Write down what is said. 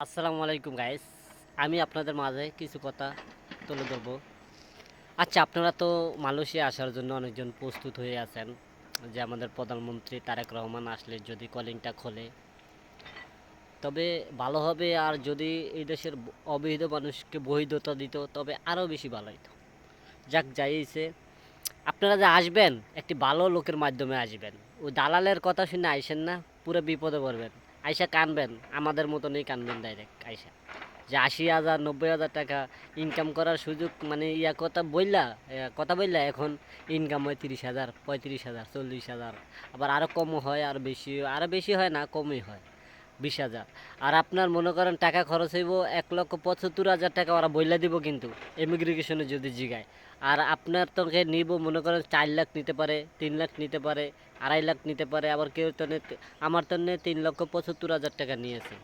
আসসালামু আলাইকুম গাইস। আমি আপনাদের মাঝে কিছু কথা তুলে ধরবো। আচ্ছা, আপনারা তো মালয়েশিয়া আসার জন্য অনেকজন প্রস্তুত হয়ে আছেন যে আমাদের প্রধানমন্ত্রী তারেক রহমান আসলে যদি কলিংটা খোলে তবে ভালো হবে, আর যদি এই দেশের অবৈধ মানুষকে বৈধতা দিত তবে আরও বেশি ভালো হতো। যাক যাইছে, আপনারা যে আসবেন একটি ভালো লোকের মাধ্যমে আসবেন, ওই দালালের কথা শুনে আইসেন না, পুরো বিপদে পড়বেন। আইসা কানবেন, আমাদের মতনই কানবেন ডাইরেক্ট আইসা যে ৮০,০০০ ৯০,০০০ টাকা ইনকাম করার সুযোগ, মানে কথা বললা এখন ইনকাম হয় ৩০,০০০, ৩৫,০০০, ৪০,০০০, আবার আরও কমও হয়, আরও বেশি হয় না, কমই হয় ২০,০০০। আর আপনার মনে করেন টাকা খরচ হইব ১,৭৫,০০০ টাকা, ওরা বইলা দিব কিন্তু ইমিগ্রেশনে যদি জিগায়। আর আপনার তোকে নিব মনে করেন ৪ লাখ নিতে পারে, ৩ লাখ নিতে পারে, ২.৫ লাখ নিতে পারে, আবার কেউ তো আমার তো ৩,৭৫,০০০ টাকা নিয়েছে।